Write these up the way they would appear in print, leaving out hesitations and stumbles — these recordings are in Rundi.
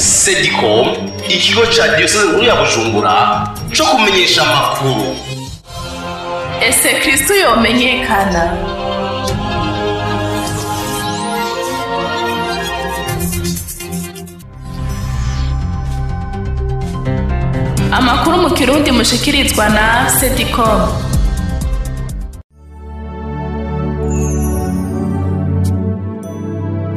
Sedicom, ikigo ca Diocese nkuru ya Bujumbura co kumenyesha amakuru. Ese Kristo yomenyekana? Amakuru mu Kirundi mushikirizwa na Sedicom.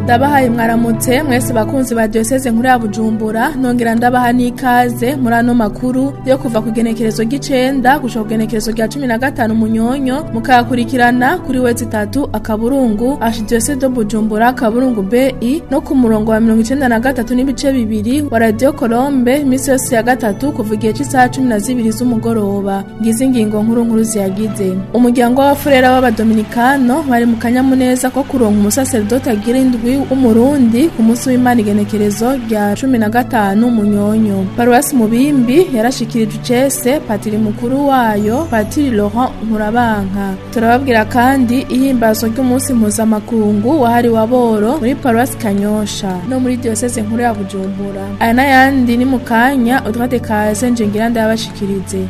Ndabahaye mwaramutse mwese bakunzi ba Diocese nkuru ya Bujumbura, nongera ndabaha n'ikaze muri ano makuru yo kuva ku genekerezo g'9 gushika ku genekerezo rya 15 Munyonyo, mukakurikirana kuri wezi 3 akaburungu Archidiocese de Bujumbura kaburungu BI no ku murongo wa 93 n'ibice bibiri wa Radio Colombe misi yose ya gatatu kuva igihe cy'isaha 12 z'umugoroba. Ngize ingingo nkuru ziyagize. Umuryango w'abafurera b'abadominikano bari mu kanyamuneza ko kuronka umusaseredoti agira indwi umurundi ku munsi w'Imana igenekerezo rya 15 Munyonyo. Paruwasi Mubimbi yarashikirije icese patiri mukuru wayo Patiri Laurent Nkurabanka. Turababwira kandi ihimbazo ry'umunsi mpuzamakungu wahariwe aboro muri Paruwasi Kanyosha no muri Diocese nkuru ya Bujumbura. Aya n'ayandi ni mu kanya Audrey Kaze njengira ndabashikirize.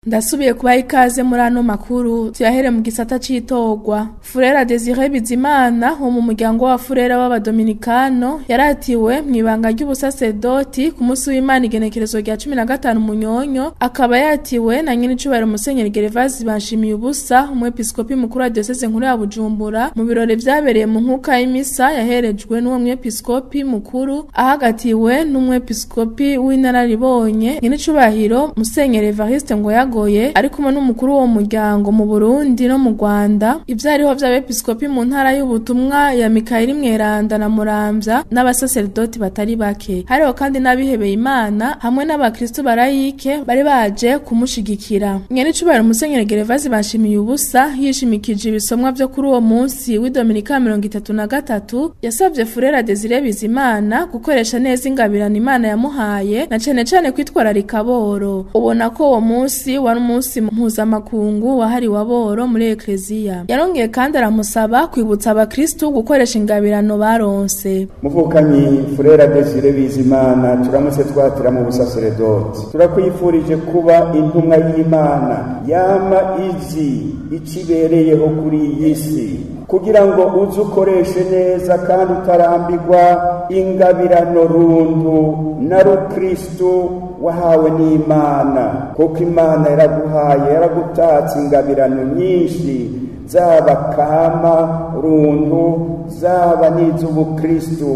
Ndasubiye kubaha ikaze muri ano makuru, tuyahere mu gisata c'itogwa. Furera Desire Bizimana wo mu muryango wa Furera w'abadominikano yaratiwe mw'ibanga ry'ubusaseredoti ku munsi w'Imana igenekerezo rya 15 Munyonyo, akaba yatiwe na nyenicubahiro Musenyeri Gervase Banshimiye ubusa umwepiskopi mukuru wa Diocese nkuru ya Bujumbura mu birori vyabereye mu nkuka y'imisa yaherejwe n'uwo mwepiskopi mukuru ahagatiwe n'umwepiskopi w'inararibonye nyenicubahiro Musenyeri Evariste Ngoyagoye ari kumwe n'umukuru wo muryango mu Burundi no mu Rwanda. Ivyariho vy'abepiskopi mu ntara y'ubutumwa ya Mikaeli Mweranda na Muramvya n'abasaseredoti batari bake. Hariho kandi n'abihebeye Imana hamwe n'abakristo barayike bari baje kumushigikira. Nyenicubahiro Musenyeri Gervase Banshimiye ubusa yishimikije ibisomwa vyo kuri uwo munsi w'Idominika 33 yasavye Furera Desire Bizimana gukoresha neza ingabirano Imana yamuhaye na cane kwitwararika aboro. Ubona ko uwo munsi wari umunsi mpuzamakungu wahariwe aboro muri Ekleziya. Yarongeye kandi aramusaba kwibutsa abakristo gukoresha ingabirano baronse. Muvukanyi Furera Desire Bizimana turamutse twatira mu busaseredoti, turakwifurije kuba intumwa y'Imana yama izi ikibereyeho kuri iyi si, kugira ngo uze ukoreshe neza kandi utarambirwa ingabirano rundu na rukristo wahawe n'Imana, kuko Imana yaraguhaye yaragutatse ingabirano nyinshi, zaba kama rundu zaba n'iz'ubukristo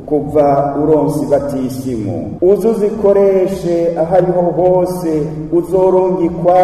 kuva uronsi batisimu. Uzuzikoreshe ahariho hose uzorungikwa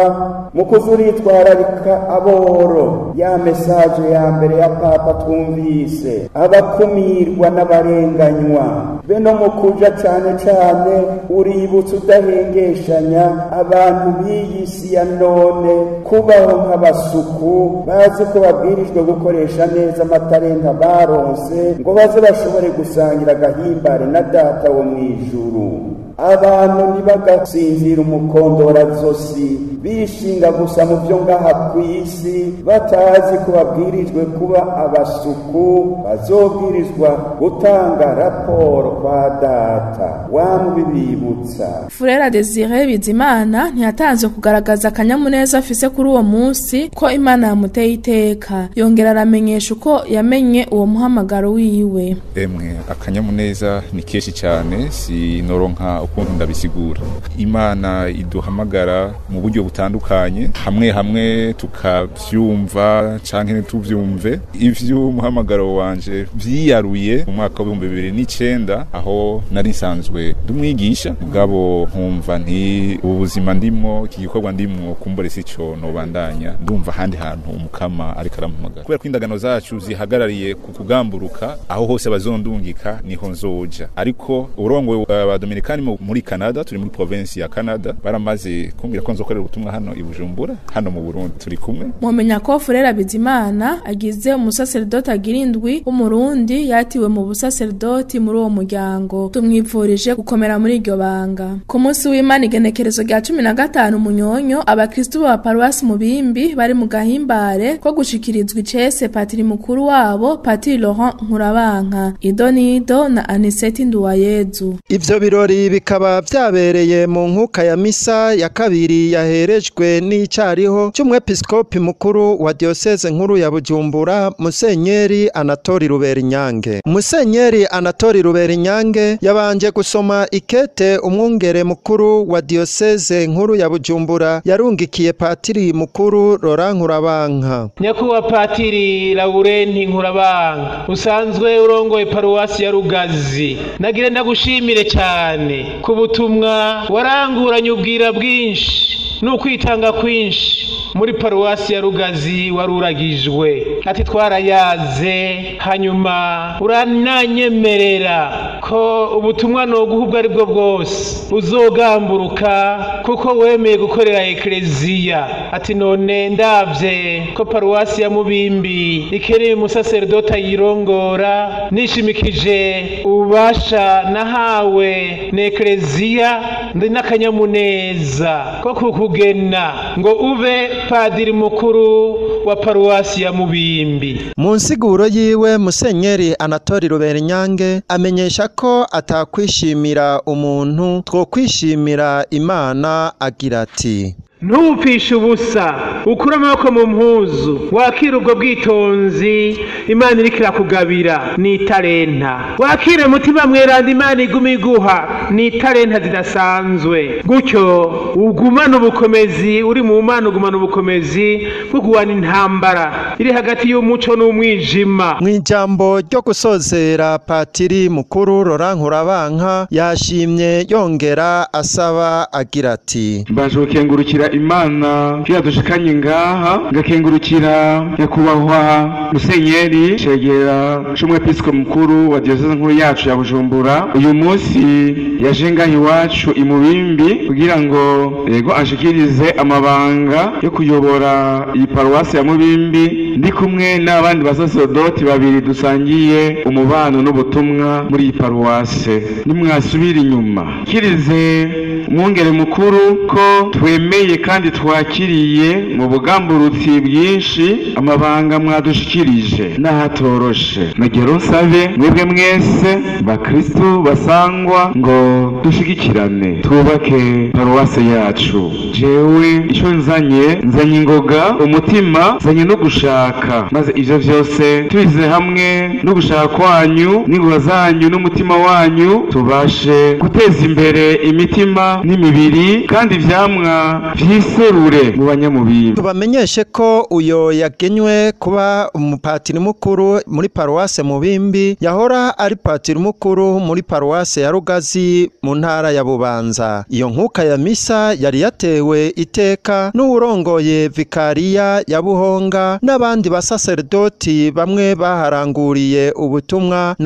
mu kuzuritwararika aboro. Ya mesaje ya mbere ya Papa twumvise, abakumirwa n'abarenganywa be no mu kuja cane uributsa udahengeshanya abantu b'iyi si ya none kubaho nk'abasuku bazi ko babwirijwe gukoresha neza amatalenta baronse ngo baze bashobore gusangira agahimbare na Data wo mw'ijuru. Abantu ntibagasinzira umukondora zosi bishinga gusa mu byo ngaha kw'isi, batazi ko babwirijwe kuba abasuku bazobwirizwa gutanga raporo kwa Data wamubibibutsa. Furera Desire Bizimana ntiyatanze kugaragaza akanyamuneza afise kuri uwo munsi ko Imana yamuteye iteka. Yongera aramenyesha uko yamenye uwo muhamagaro wiwe. Emwe akanyamuneza ni keshi cyane, sinoronka ukuntu ndabisigura. Imana iduhamagara mu buryo butandukanye, hamwe tukavyumva canke ntituvyumve. Ivyo umuhamagaro wanje vyiyaruye mu mwaka wa 2009 aho nari nsanzwe ndumwigisha, mugabo nkumva nti ubuzima ndimwo, iki gikorwa ndimwo kumbure sico nobandanya, ndumva handi hantu umukama ariko arampamagara. Kubera ko indagano zacu zihagarariye ku kugamburuka aho hose bazondungika, niho nzoja. Ariko urongo abadominikani muri Canada, turi muri province ya Canada, baramaze kumbwira ko nzokorera ubutumwa hano i Bujumbura, hano mu Burundi turi kumwe. Mumenya ko Frere Bizimana agize umusaseredoti agirindwi w'umurundi yatiwe mu busaseredoti muri uwo muryango. Tumwipfurije gukomera muri iryo banga. Ku munsi w'Imana igenekerezo rya 15 Munyonyo, abakristo ba Paruwasi Mubimbi bari mu gahimbare ko gushikirizwa icese patiri mukuru wabo Patiri Laurent Nkurabanka. Idonido na Aniseti Nduwayezu. Ivyo birori bikaba vyabereye mu nkuka ya misa ya kabiri yaherejwe n'icariho c'umwepiskopi mukuru wa diocese nkuru ya Bujumbura, Musenyeri Anatori Ruberinyange. Musenyeri Anatori Ruberinyange yabanje gusoma ikete umwungere mukuru wa diocese nkuru ya Bujumbura yarungikiye patiri mukuru Laurent Nkurabanka. Nyakuba Patiri Laurent Nkurabanka, usanzwe urongoye paruwasi ya Rugazi, nagire ndagushimire cyane ku butumwa waranguranye ubwira bwinshi n'ukwitanga kwinshi muri paruwasi ya Rugazi waruragijwe. Ati twarayaze hanyuma urananyemerera ko ubutumwa no guhubwa ari bwo bwose uzogamburuka kuko wemeye gukorera ekleziya. Ati none ndavye ko paruwasi ya Mubimbi ikereye umusaseredota yirongora, nishimikije ubasha nahawe n'ekleziya ndi n'akanyamuneza ko kukugena ngo ube padiri mukuru wa paruwasi ya Mubimbi. Mu nsiguro yiwe Musenyeri Anatori Ruberinyange amenyesha ko atakwishimira umuntu twokwishimira Imana, agira ati: Ntupishe ubusa, ukura amaboko mu mpuzu, wakira ubwo bwitonzi Imana iriko irakugabira ni talenta. Wakire mutima mweranda Imana iguma iguha ni talenta zidasanzwe. Gutyo ugumana ubukomezi, uri mu Mana ugumana ubukomezi bwo guhana intambara iri hagati y'umuco n'umwijima. Mu ijambo ryo gusozera, patiri mukuru Laurent Nkurabanka yashimye yongera asaba, agira ati: Mbaje gukengurukira Imana yadushikanye ngaha, ngakengurukira nyakubahwa Musenyeri Cegera c'umwepiskopi mukuru wa diocese nkuru yacu ya Bujumbura. Uyu munsi yaje ngaha iwacu i Mubimbi kugira ngo yego ashikirize amabanga yo kuyobora iyi paruwasi ya Mubimbi, ndi kumwe n'abandi basaserdoti babiri dusangiye umubano n'ubutumwa muri iyi paruwasi. Nimwasubira inyuma kirize umwungere mukuru ko twemeye kandi twakiriye mu bugamburutsi bwinshi amabanga mwadushikirije n'ahatoroshe. Nagero nsabe mwebwe mwese bakristo basangwa ngo dushigikirane twubake paruwasi yacu. Jewe ico nzanye ingoga, umutima, nzanye no gushaka, maze ivyo vyose tubize hamwe no gushaka kwanyu n'ingoga zanyu n'umutima wanyu tubashe guteza imbere imitima n'imibiri kandi ivyamwa vyiserure mu banyamubimbi. Tubamenyeshe ko uyo yagenywe kuba umupatiri mukuru muri paruwase Mubimbi yahora ari patiri mukuru muri paruwase ya Rugazi mu ntara ya Bubanza. Iyo nkuka ya misa yari yatewe iteka n'urongoye vikariya ya Buhonga n'abandi basaserdoti bamwe baharanguriye ubutumwa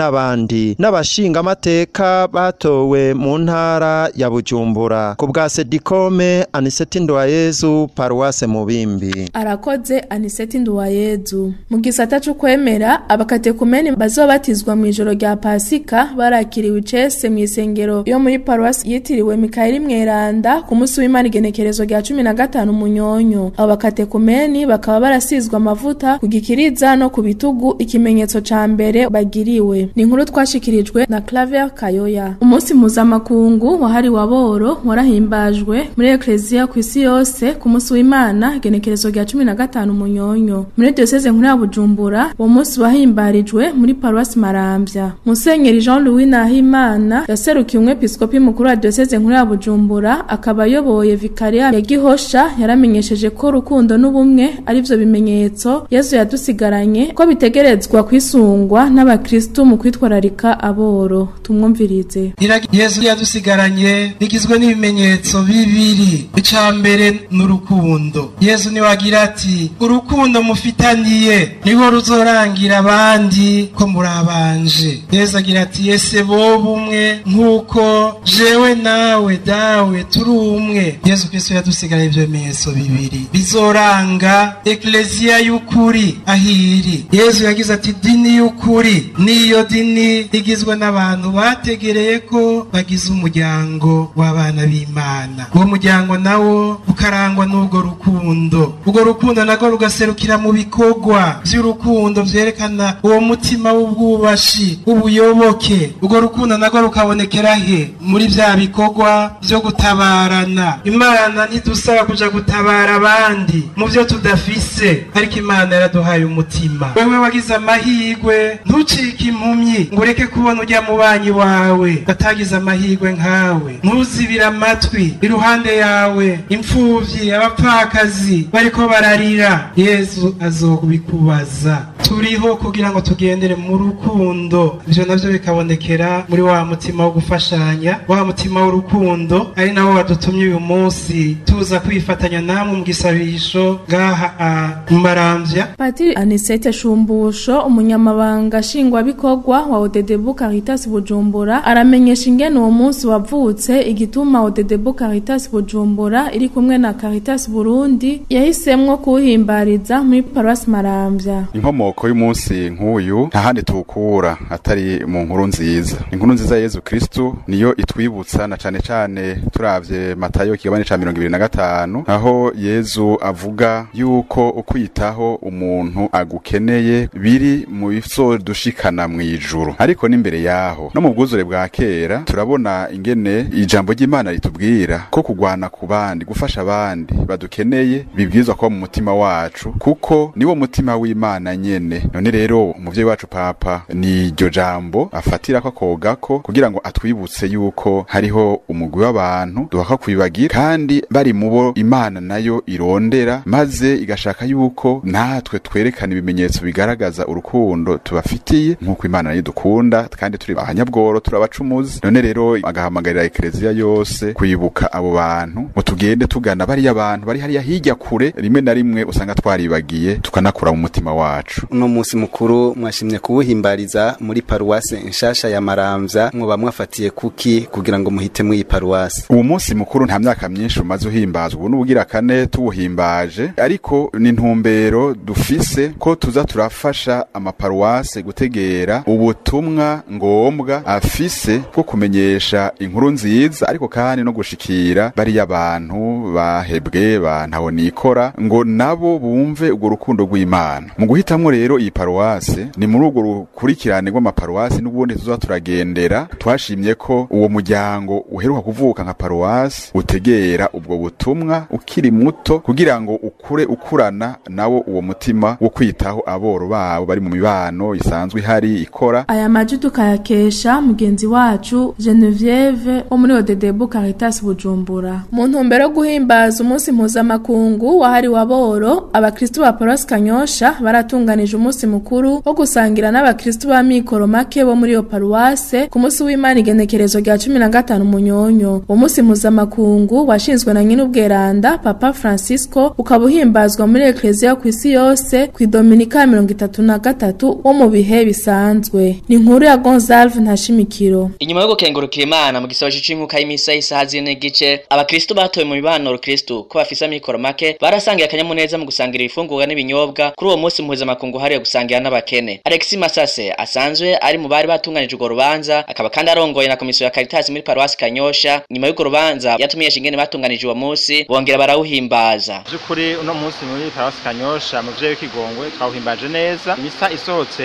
n'abashinga amateka batowe mu ntara ya Bujumbura. Ku bwa Sedikome, Aniseti Nduwayezu, paruwase Mubimbi. Arakoze Aniseti Nduwayezu. Mu gisata cyo kwemera, abakatekumeni bazobatizwa mu ijoro rya Pasika barakiriwe icese mu isengero yo muri paruwasi yitiriwe Mikaeli Mweranda ku munsi w'Imana igenekerezo rya 15 Munyonyo. Abo bakatekumeni bakaba barasizwe amavuta ku gikiriza no ku bitugu, ikimenyetso ca mbere bagiriwe. Ni inkuru twashikirijwe na Claver Kayoya. Umunsi mpuzamakungu wahari waboro warahimbajwe muri ekleziya ku isi yose ku munsi w'Imana igenekerezo rya 15 Munyonyo. Muri diocese nkuru ya Bujumbura uwo munsi wahimbarijwe muri paruwasi Maramvya. Musenyeri Jean Louis Nahimana yaserukiye umwepiskopi mukuru wa diocese nkuru ya Bujumbura, akaba ayoboye vikariya ya Gihosha, yaramenyesheje ko rukundo n'ubumwe ari byo bimenyetso Yesu yadusigaranye ko bitegerezwa kwisungwa n'abakristo mu kwitwararika aboro. Tumwumvirize. Yesu yadusigaranye bigizwe igizwe n'ibimenyetso bibiri. Ica mbere n'urukundo. Yesu niwe agira ati urukundo mufitaniye niho ruzorangira abandi ko murabanje. Yesu agira ati ese bo bumwe nk'uko jewe nawe dawe turi umwe. Yesu Kristo yadusigaye ibyo bimenyetso bibiri bizoranga ekleziya y'ukuri ahiri. Yesu yagize ati dini y'ukuri niyo dini igizwe n'abantu bategereye ko bagize umuryango w'abana b'Imana. Uwo muryango nawo ukarangwa n'ubwo rukundo. Ubwo rukundo nago rugaserukira mu bikorwa by'urukundo vyerekana uwo mutima w'ubwubashi ubuyoboke. Ubwo rukundo nago rukabonekera he? Muri vya bikorwa byo gutabarana. Imana ntidusaba kuja gutabara abandi mu byo tudafise, ariko Imana yaraduhaye umutima. Wewe wagize amahirwe ntucike impumyi ngo ureke kubona ujya mu banyi wawe batagize amahirwe nkawe. Ntuzibira amatwi iruhande yawe imfuvyi abapfakazi bariko bararira. Yesu azobikubaza. Turiho kugira ngo tugendere mu rukundo. Ivyo navyo bikabonekera muri wa mutima wo gufashanya, wa mutima w'urukundo, ari nawo wadutumye uyu munsi tuza kwifatanya namwe mu gisabisho ngaha mu Maramvya. Patiri Anisete Shumbusho, umunyamabanga nshingwabikorwa wa Odedebu Caritas Bujumbura, aramenyesha ingene uwo munsi wavutse, igituma Odedebu Caritas Bujumbura iri kumwe na Caritas Burundi yahisemwo kuhimbariza muri Paroisse Maramvya. Inkomoko y'umunsi nk'uyu nta handi tukura atari mu nkuru nziza. Inkuru nziza ya Yesu Kristo niyo itwibutsa, na cane cane turavye Matayo kigabane ca 25 aho Yesu avuga yuko ukwitaho umuntu agukeneye biri mu biso dushikana mu ijuru. Ariko n'imbere yaho no mu bwuzure bwa kera turabona ingene ijambo ry'Imana ritubwira ko kugwana ku bandi, gufasha abandi badukeneye bibwirizwa kuba mu mutima wacu, kuko niwo mutima w'Imana nyene. None rero umuvyeyi wacu Papa ni iryo jambo afatira ko akogako kugira ngo atwibutse yuko hariho umugwi w'abantu duhaka kwibagira, kandi bari mubo Imana nayo irondera, maze igashaka yuko natwe twerekana ibimenyetso bigaragaza urukundo tubafitiye nk'uko Imana nayo dukunda, kandi turi abanyabworo, turabacumuzi. None rero agahamagarira ekleziya yose kwibuka abo bantu, ngo tugende tugana bari abantu bari hariya hirya kure, rimwe na rimwe usanga twaribagiye tukanakura mu mutima wacu. Uno munsi mukuru mwashimye kuwuhimbariza muri paruwase nshasha ya Maramvya, mwoba mwafatiye kuki kugira ngo muhite mu paruwase? Uwo munsi mukuru nta myaka myinshi umaze uhimbazwa, ubu n'ubugira kane tuwuhimbaje, ariko ni ntumbero dufise ko tuza turafasha amaparuwase gutegera ubutumwa ngombwa afise bwo kumenyesha inkuru nziza, ariko kandi no gushikira bari abantu bahebwe bantaho nikora ngo nabo bumve urwo rukundo rw'Imana. Mu guhitamwo rero iyi paruwase ni muri urwo rukurikirane rw'amaparuwase n'ubundi tuza turagendera, twashimye ko uwo muryango uheruka kuvuka nka paruwase utegera ubwo butumwa ukiri muto, kugira ngo ukure ukurana nawo uwo mutima wo kwitaho aboro babo bari mu mibano isanzwe ihari ikora. Aya maji tukayakesha mugenzi wacu Genevieve wo muri Odedebu Caritas Bujumbura. Mu ntumbero yo guhimbaza umunsi mpuzamakungu wahariwe aboro, abakristo ba Paroisse Kanyosha baratunganije umunsi mukuru wo gusangira n'abakristo ba mikoro make bo muri iyo paruwase ku munsi w'Imana igenekerezo rya 15 Munyonyo. Uwo munsi mpuzamakungu washinzwe na Nyinubweranda Papa Francisco, ukaba uhimbazwa muri ekleziya ku isi yose ku Dominika 33 wo mu bihe bisanzwe. Ni inkuru ya Gonzalve Ntashimikiro. Inyuma yo gukengurukira Imana mu gisoje c'inkuka y'imisa y'isaha zine n'igice, abakristo batoye mu bibanuro Kristo ko bafise amikoro make barasangiye akanyamuneza mu gusangira ifungurwa n'ibinyobwa kuri uwo munsi mpuzamakungu hariye gusangira n'abakene. Alexis Masase asanzwe ari mu bari batunganije urwo rubanza, akaba kandi arongoye na komisiyo ya Caritas muri Paroisse Kanyosha. Nyuma y'urwo rubanza yatumiye ingene batunganije uwo munsi bongera barawuhimbaza. Byukuri uno munsi muri Paroisse Kanyosha mu vyo Kigongwe twawuhimbaje neza. Imisa isohotse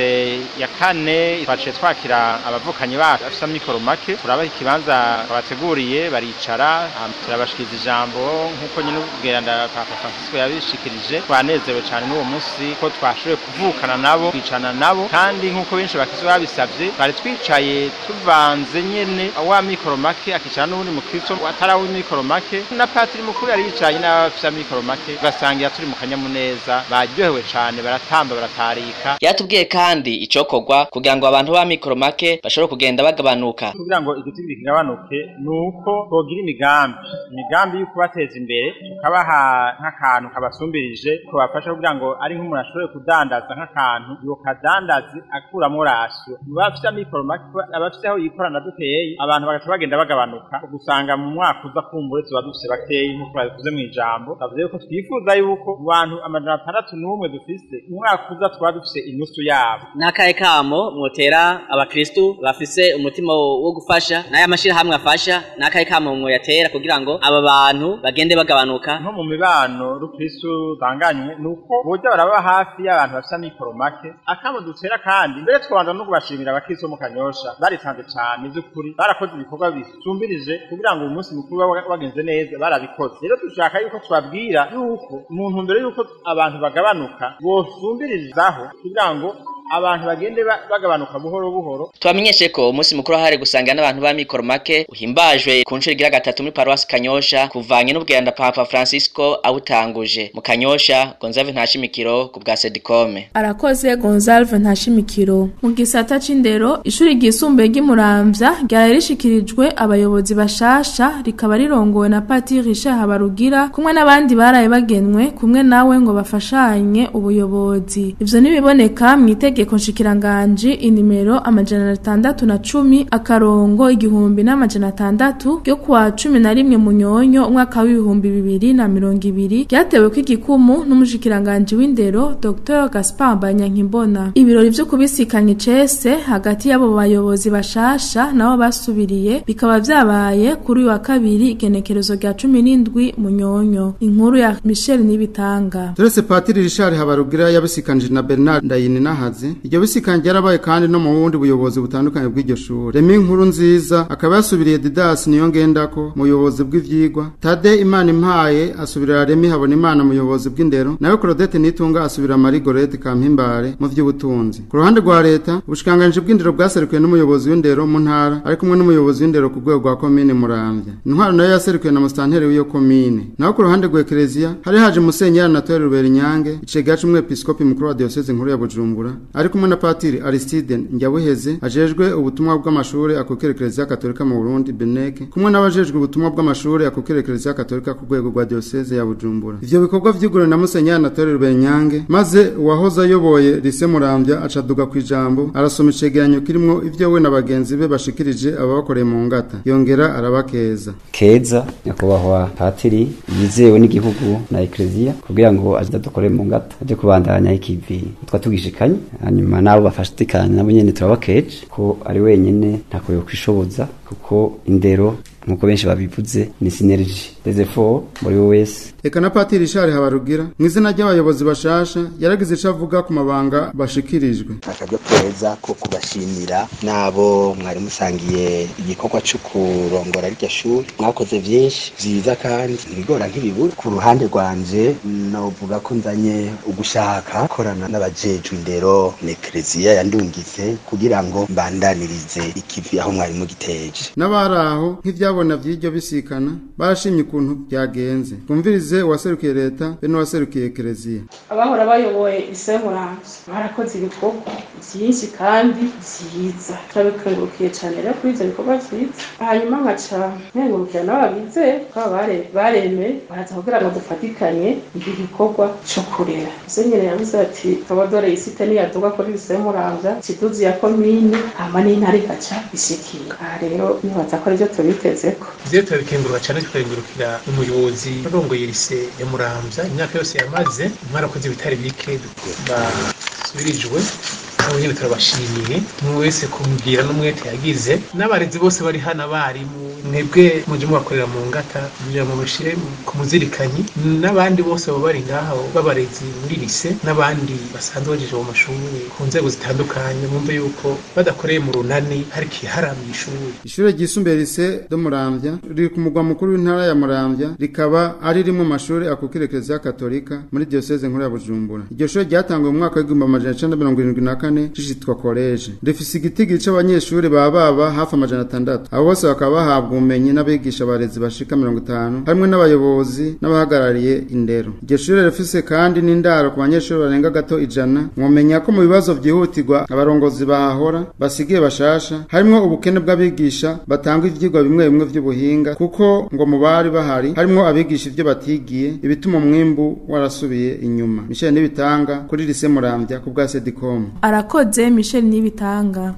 ya kane twaciye twakira abavukanyi bacu afisa mikoro make, turabaha ikibanza babateguriye baricara, turabashikiza ijambo nk'uko nyine ubweranda Papa Francisco yabishikirije. Twanezewe cyane n'uwo munsi ko twashoboye turavukana nabo twicana nabo kandi nk'uko benshi bakizwa babisabye bari twicaye tuvanze nyene wa mikoro make akicara n'ubundi mukristo atara wa mikoro make na patiri mukuru yari yicaye n'abafisa mikoro make basangira turi mu kanyamuneza baryohewe cane baratamba baratarika. Yatubwiye kandi icokorwa kugira ngo abantu ba mikoro make bashobore kugenda bagabanuka kugira ngo igitigiri kigabanuke nuko bogira imigambi yo kubateza imbere tukabaha nk'akantu kabasumbirije ko bafasha kugira ngo ari nk'umuntu ashobore kudandaza nk'akantu yo kadandazi akuramo rasyo bafite mikoro make abafite aho yikorana dukeye abantu bagaca bagenda bagabanuka gusanga mu mwaka uza kumbure tuba dufise bakeyi nk'uko babikuze mu ijambo bavuze yuko twifuza yuko abantu 601 dufise mu mwaka uza tuba dufise inusu yabo. Nakaye kamo mwotera abakristo bafise umutima wo gufasha n'aya mashira hamwe afasha nakaye kamo mwo yatera kugira ngo aba bantu bagende bagabanuka nko mu mibano rukristo banganywe nuko boja baraba hafi y'abantu bafisa mikoro make akamo dutera kandi mbere twabanza no kubashimira abakristo mu Kanyosha baritanze cyane by'ukuri barakoze ibikorwa bisumbirije kugira ngo umunsi mukuru wagenze neza barabikoze. Rero dushaka yuko twabwira yuko umuntu mbere yuko abantu bagabanuka bosumbirizaho kugira ngo abantu bagende bagabanuka buhoro buhoro. Twamenyeshe ko umunsi mukuru hari gusangira n'abantu ba mikoro make uhimbajwe ku nshuro igira gatatu muri Paroisse Kanyosha kuvanye n'ubwenda Papa Francisco awutanguje mu Kanyosha. Gonzalve Ntashimikiro ku bwa Sedicome. Arakoze Gonzalve Ntashimikiro. Mu gisata c'indero ishuri ryisumbuye ry'Imuramvya ryari rishikirijwe abayobozi bashasha rikaba rirongowe na Patiri Richard Habarugira kumwe n'abandi baraye bagenwe kumwe nawe ngo bafashanye ubuyobozi. Ivyo nibiboneka mw'itegeko nshikiranganji inimero 610 akarongo 1600 ryo kwa 11 Munyonyo umwaka wa 2020 ryatewe ko igikumu n'umushikiranganji w'indero Dr Gaspard Banyankimbona. Ibirori vyo kubisikanya icese hagati y'abo bayobozi bashasha nabo basubiriye bikaba vyabaye kuri uyu wa kabiri igenekerezo rya 17 Munyonyo. Inkuru ya Michel Nibitanga. Turese Patiri Richard Habarugira yabisikanje na Bernard Ndayini nahaze. Iryo bisikanje yarabaye kandi no mu bundi buyobozi butandukanye bw'iryo shuri. Remi Nkuru Nziza akaba yasubiriye Didas Niyongendako muyobozi bw'ivyigwa. Tade Imana Impaye asubirira Remi Habona Imana muyobozi bw'indero. Nawe Claudette Nitunga asubira Marie Gorette Kampimbare mu vy'ubutunzi. Ku ruhande rwa leta ubushikanganje bw'indero bwaserukiye n'umuyobozi w'indero mu ntara ari kumwe n'umuyobozi w'indero ku rwego rwa commune Muramvya. Intwaro nayo yaserukiye na mustanteri w'iyo commune. Naho ku ruhande rwa Ecclesia hari haje Musenyeri Anatole Ruberinyange icegacumwe umwepiskopi mukuru wa diocese nkuru ya Bujumbura ari kumwe na Patiri Aristide Njyabuheze ajejwe ubutumwa bw'amashuri akukira Ecclesia Katolika mu Burundi Beneke kumwe n'abajejwe ubutumwa bw'amashuri akukira Ecclesia Katolika ku rwego rwa diocese ya Bujumbura. Ivyo bikorwa vyigure na Musenyeri Anatole Ruberinyange maze uwahoze ayoboye Lycée Muramvya acaduga kwijambo arasoma icegeranyo kirimwo ivyo we n'abagenzi be bashikirije ababakoreye mu ngata yongera arabakeza. Keza nyakubahwa Patiri yizewe n'igihugu na Ecclesia kugira ngo azadukore mu ngata aje kubandanya ikivi twatugishikanye hanyuma nabo bafashikanye nabo nyene turabakeje ko ari wenyene ntakoyo kwishoboza kuko indero nkuko benshi babivuze ni synergy therefore muri wese. Eka na Patiri Richard Habarugira mwizina ry'abayobozi bashasha yaragize ico avuga ku mabanga bashikirijwe. Akajya kweza ko kubashimira nabo mwari musangiye igikorwa cyo kurongora iryo shuri mwakoze byinshi byiza kandi ibigora nk'ibibura. Ku ruhande rwanje novuga ko nzanye ugushaka korana n'abajejwe indero n'Ecclesia yandungitse kugira ngo mbandanirize ikivi aho mwari mugiteje. N'abaraho nk'ivyabona vy'iryo bisikana barashimye ukuntu byagenze. Kumvirize waserukiye leta be n'uwaserukiye Ecclesia. Abahora bayoboye Lycée Muramvya barakoze ibikorwa byinshi kandi byiza. Turabikengurukiye cyane rero kuri ivyo bikorwa byiza. Hanyuma nkaca nkengurukira n'ababize ko bareme baraza kugira ngo dufatikanye iki gikorwa cyo kurera. Musenyeri yavuze ati Tobadore isite ni yaduga kuri Lycée Muramvya kiduzi ya commune hama n'intare gaca ishikira. Rero nibaza ko arivyo tubitezeko. Ivyo turabikengurura cyane tukengurukira umuyobozi urongoye Lycée ya Muramvya imyaka yose yamaze mwarakoze bitari bike basubirijwe abo nyene turabashimiye umwe wese kumubwira n'umwete yagize n'abarezi bose bari hano abarimu mwebwe muje mubakorera mu ngata kugira ngo mushire ku muzirikanyi n'abandi bose baba bari ngaho b'abarezi muri lise n'abandi basanzwe bajeje mu mashuri ku nzego zitandukanye mwumve yuko badakoreye mu runani hari kiharamiye ishure ryisumbuye lise do Muramvya riri ku mugwa mukuru w'intara ya Muramvya rikaba ari rimwe mu mashuri akukira Eklezia Katolika muri diocese nkuru ya Bujumbura. Iryo shure ryatanguye mu mwaka wa 1974 citwa college. Rifise igitigi c'abanyeshuri baba hafi 600. Abo bose bakaba bahabwa ubumenyi n'abigisha abarezi bashika 50 hamwe n'abayobozi n'abahagarariye indero. Iryo shure rifise kandi n'indaro ku banyeshuri barenga gato 100. Mwomenya ko mu bibazo vyihutirwa abarongozi bahahora basigiye bashasha harimwo ubukene bw'abigisha batanga ivyigwa bimwe bimwe vy'ubuhinga kuko ngo mu bari bahari harimwo abigisha ivyo batigiye ibituma umwimbu warasubiye inyuma. Michel Nibitanga kuri Lycée Muramvya ku bwa Sedicom. Arakoze Michel Nibitanga.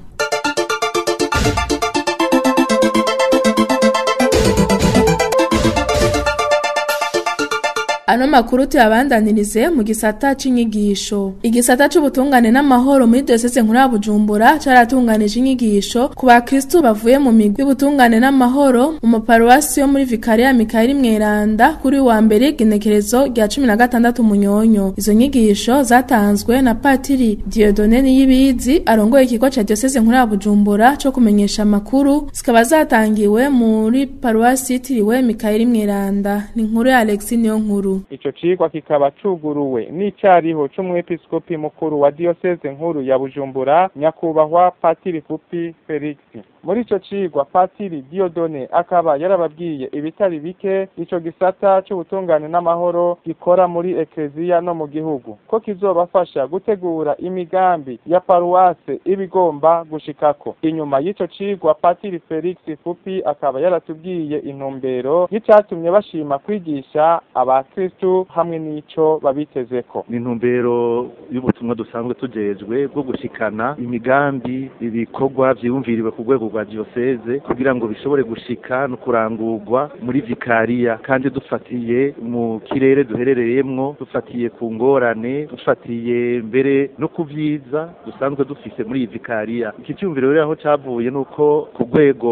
Ano makuru tuyabandanirize mu gisata c'inyigisho. Igisata c'ubutungane n'amahoro muri diocese nkuru ya Bujumbura caratunganije inyigisho ku bakristo bavuye mu migwi y'ubutungane n'amahoro mu maparuwasi yo muri Vikaria Mikaeli Mweranda kuri wa mbere genekerezo rya 16 Munyonyo. Izo nyigisho zatanzwe na Patiri Dieudonne Niyibizi arongoye ikigo ca diocese nkuru ya Bujumbura co kumenyesha amakuru zikaba zatangiwe muri paruwasi yitiriwe Mikaeli Mweranda. Ni inkuru ya Alexis Niyonkuru. Ico cigwa kikaba cuguruwe n'icariho c'umwepiskopi mukuru wa diocese nkuru ya Bujumbura nyakubahwa Patiri Fupi Felix. Muri ico cigwa Patiri Dieudonne akaba yarababwiye ibitari bike ico gisata c'ubutungane n'amahoro gikora muri Eklezia no mu gihugu ko kizobafasha gutegura imigambi ya paruwase ibigomba gushikako. Inyuma y'ico cigwa Patiri Felix Fupi akaba yaratubwiye intumbero y'icatumye bashima kwigisha abakristu hamwe n'ico babitezeko. Ni intumbero y'ubutumwa dusanzwe tujejwe bwo gushikana imigambi ibikorwa vyiyumviriwe ku rwego rwa diocese kugira ngo bishobore gushika no kurangurwa muri Vikaria kandi dufatiye mu kirere duherereyemwo dufatiye ku ngorane dufatiye mbere no kuvyiza dusanzwe dufise muri Vikaria. Iki cyumviro rero aho cavuye nuko ku rwego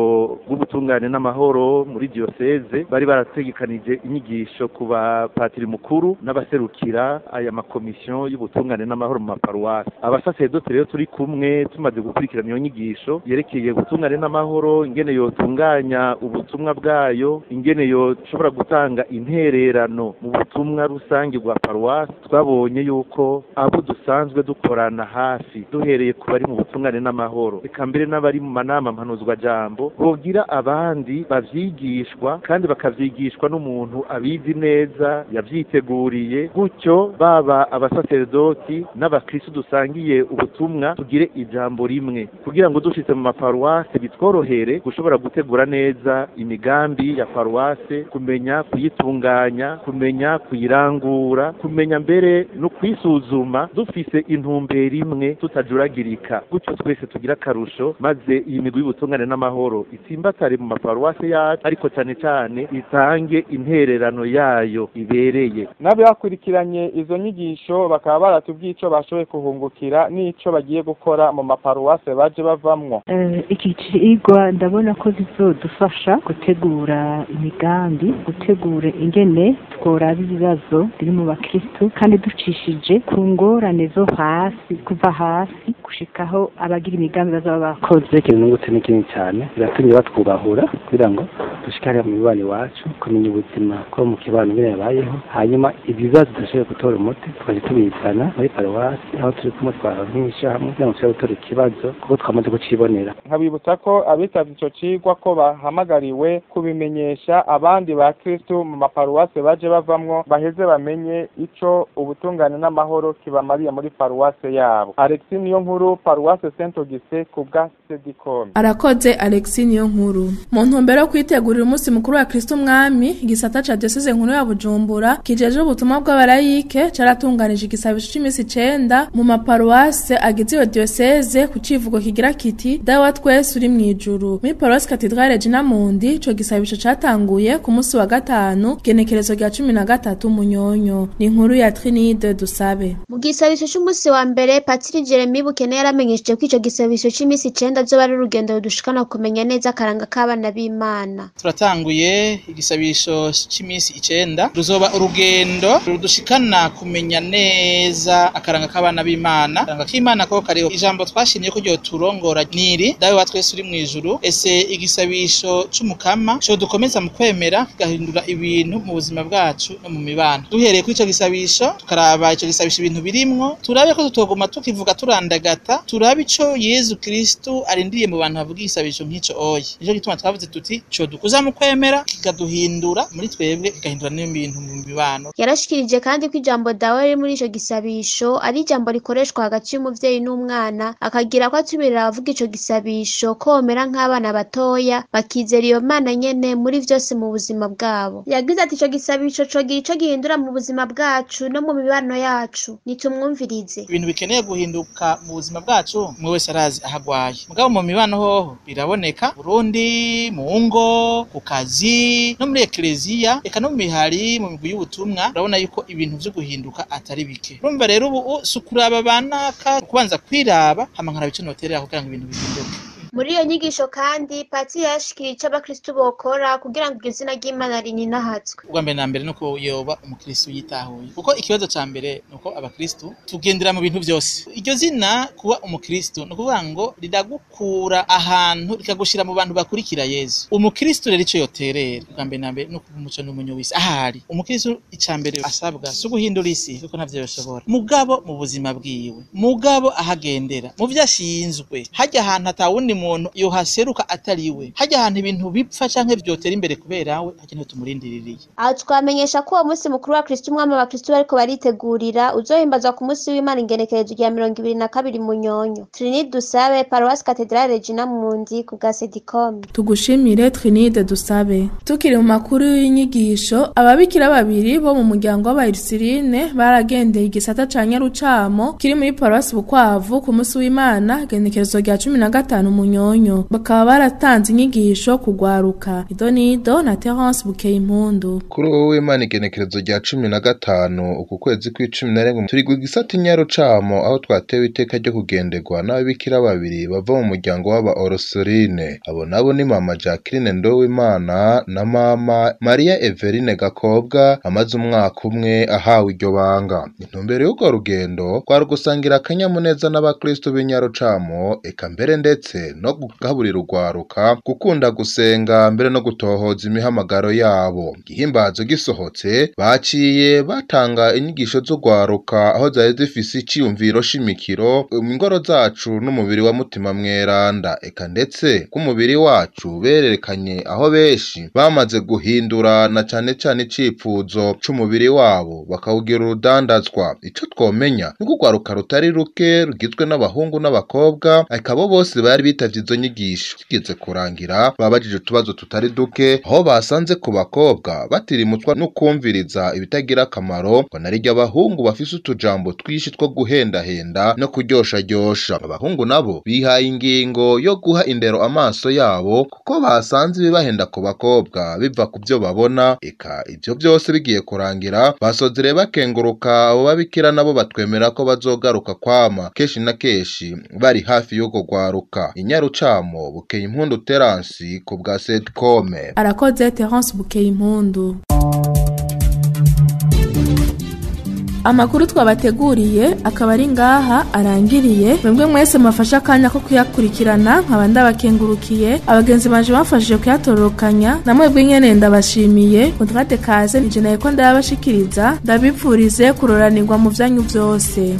rw'ubutungane n'amahoro muri diocese bari barategekanije inyigisho ku patiri mukuru n'abaserukira aya makomisiyo y'ubutungane n'amahoro mu maparuwasi. Abasaseredoti rero turi kumwe tumaze gukurikirana iyo nyigisho yerekeye ubutungane n'amahoro ingene yotunganya ubutumwa bwayo ingene yoshobora gutanga intererano mu butumwa rusange bwa paruwasi. Twabonye yuko abo dusanzwe dukorana hafi duhereye ku bari mu butungane n'amahoro eka mbere n'abari mu manama mpanuzwa jambo bogira abandi bavyigishwa kandi bakavyigishwa n'umuntu abizi neza yavyiteguriye gutyo baba abasaseredoti n'abakristo dusangiye ubutumwa tugire ijambo rimwe kugira ngo dushitse mu maparuwase bitworohere gushobora gutegura neza imigambi ya paruwase kumenya kuyitunganya kumenya kuyirangura kumenya mbere no kwisuzuma dufise intumbero imwe tutajuragirika gutyo twese tugira akarusho maze iyi migwi y'ubutungane n'amahoro itsimbatare mu maparuwase yacu ariko cyane cyane itange intererano yayo ibereye. N'abakurikiranye izo nyigisho bakaba baratubwiye ico bashoboye kuhungukira n'ico bagiye gukora mu maparuwase baje bavamwo. Iki cigwa ndabona ko zizodufasha gutegura imigambi gutegura ingene tworaba ibibazo biri mu bakristo kandi ducishije ku ngorane zo hasi kuva hasi gushikaho abagira imigambi bazaba bakoze. Ikintu ngutse ni kinini cyane biratumye batwubahura kugira ngo dushikare mu mibano iwacu kumenya ubuzima ko mu kibano ngene yabayeho hanyuma ibibazo dushoboye gutora umuti tukaje tubizana muri paruwasi aho turi kumwe twarangisha hamwe kugira ngo dushobore gutora ikibazo kuko twamaze kucibonera. Nkabibutsa ko abitavye ico cigwa ko bahamagariwe kubimenyesha abandi ba Kristo mu maparuwase baje bavamwo baheze bamenye ico ubutungane n'amahoro kibamariye muri paruwase yabo. Alexis Niyonkuru, paruwase Saint Auguste ku bwa Sedicom. Arakoze Alexis Niyonkuru. Mu ntumbero yo kwitegurira umunsi mukuru wa Kristo Mwami igisata ca diocese nkuru ya Bujumbura Bujumbura kijeje ubutumwa bw'abarayike caratunganije igisabisho c'imisi 9 mu maparuwase agize iyo diocese ku civugo kigira kiti dawa twese uri mwijuru. Muri Paroisse Cathedrale Regina Mundi ico gisabisho catanguye ku munsi wa gatanu genekerezo rya 13 Munyonyo. Ni inkuru ya Trinide Dusabe. Mu gisabisho c'umunsi wa mbere Patiri Jeremy Bukene yaramenyesheje ko ico gisabisho c'imisi 9 azoba ari urugendo rudushikana kumenya neza akaranga k'abana b'Imana. Turatanguye igisabisho c'imisi 9 ruzoba urugendo rudushikana kumenya neza akaranga k'abana b'Imana. Akaranga k'Imana ko kariho ijambo twashimye ko ryo turongora niri dawe wa twese uri mwijuru. Ese igisabisho c'umukama cyo dukomeza mu kwemera kigahindura ibintu mu buzima bwacu no mu mibano. Duhereye kuri ico gisabisho tukaraba ico gisabisho ibintu birimwo, turabe ko tutoguma tukivuga turandagata, turabe ico Yezu Kristo arindiye mu bantu bavuga igisabisho nk'ico oye. Nico gituma twavuze tuti cyo dukuza mu kwemera kikaduhindura muri twebwe kigahindura n'ibintu mu mibano. Yarashikirije kandi ko ijambo dawe riri muri ico gisabisho ari ijambo rikoreshwa hagati y'umuvyeyi n'umwana, akagira ko atubirira abavuga ico gisabisho ko bomera nk'abana batoya bakizera iyo Mana nyene muri vyose mu buzima bwabo. Yagize ati ico gisabisho cogira ico gihindura mu buzima bwacu no mu mibano yacu, nitumwumvirize. Ibintu bikeneye guhinduka mu buzima bwacu mwe wese arazi ahagwaye, mugabo mu mibano hoho biraboneka Burundi, mu ngo, ku kazi no muri ekleziya, eka no mu mihari mu migwi y'ubutumwa. Urabona yuko ibintu vyo guhinduka atari bike. Urumva rero ubu sukuraba banaka kubanza kwiraba hama nkara bico noterera kugira ngo ibintu bihinduke. Muri iyo nyigisho kandi Patiri yashikirije ico abakristo bokora kugira ngo izina ry'Imana rininahatswe. Ubwa mbere na mbere nuko yoba umukristo yitahuye, kuko ikibazo ca mbere nuko abakristo tugendera mu bintu vyose. Iryo zina kuba umukristo no kuvuga ngo riragukura ahantu rikagushira mu bantu bakurikira Yesu. Umukristo rero ico yoterera ubwa mbere na mbere nuko umuco n'umunyo wisi ahari. Umukristo icambere asabwa so guhindura isi kuko ntavyo yoshobora. Mugabo mu buzima bwiwe, mugabo ahagendera mu vyashinzwe, hajya ahantu atawundi umuntu yo haseruka atariwe, hajya ahantu ibintu bipfa canke vyotera imbere kubera we hakeneye tumurindiririye. Aho twamenyesha ko uwo munsi mukuru wa Kristo umwami w'abakristo bariko baritegurira uzohimbazwa ku munsi w'Imana ingenekerezo rya 22 Munyonyo. Trinide Dusabe, Paroisse Cathedrale Regina Mundi ku bwa Sedicom. Tugushimire Trinide Dusabe. Tukiri mu makuru y'inyigisho, ababikira babiri bo mu muryango w'abayirusirine baragendeye igisata ca Nyarucamo kiri muri Paroisse Bukwavu ku munsi w'Imana ingenekerezo rya 15 Munyonyo, bakaba baratanze inyigisho kugwaruka. Idonido na Terence Bukeyimpundu. Kuri wowe Imana igenekerezo rya 15 uku kwezi kwa 11 turi ku gisata Nyarucamo aho twatewe iteka ryo kugenderwa n'ababikira babiri bava mu muryango w'aba Orosorine. Abo nabo ni mama Jacqueline Ndowimana na mama Maria Everine Gakobwa amaze umwaka umwe ahawe iryo banga. Intumbero y'urwo rugendo kwari gusangira akanyamuneza n'abakristo b'Inyarucamo eka mbere ndetse no kugaburira urwaruka gukunda gusenga mbere no gutohoza imihamagaro yabo. Igihimbazo gisohotse baciye batanga inyigisho z'urwaruka aho zari zifise iciyumviro shimikiro ingoro zacu n'umubiri wa mutima mweranda, eka ndetse k'umubiri wacu berekanye aho benshi bamaze guhindura na cane cane icifuzo c'umubiri wabo bakawugira urudandazwa. Ico twomenya ni urwaruka rutari ruke rugizwe n'abahungu n'abakobwa, akabo bose bari bitavye izo nyigisho. Kigeze kurangira babajije utubazo tutari duke aho basanze ku bakobwa batirimutswa no kumviriza ibitagira akamaro, ngo narirya abahungu bafise utujambo twishi two guhendahenda no kuryoshajyosha. Abahungu nabo bihaye ingingo yo guha indero amaso yabo kuko basanze ibibahenda ku bakobwa biva ku byo babona. Eka ivyo byose bigiye kurangira basozere bakenguruka abo babikira nabo batwemera ko bazogaruka kwama keshi na keshi bari hafi y'ugo gwaruka. Inyarucamo Bukeyimpundu Terence ku bwa Sedicom. Arakoze Terence Bukeyimpundu. Amakuru twabateguriye akaba ari ngaha arangiriye. Mwebwe mwese mafasha akanya ko kuyakurikirana nkabanda bakengurukiye abagenzi banje bafashije kuyatororokanya namwebwe nyene ndabashimiye. Kontrate kaze nije naye ko ndabashikiriza ndabipfurize kuroranirwa mu vyanyu vyose.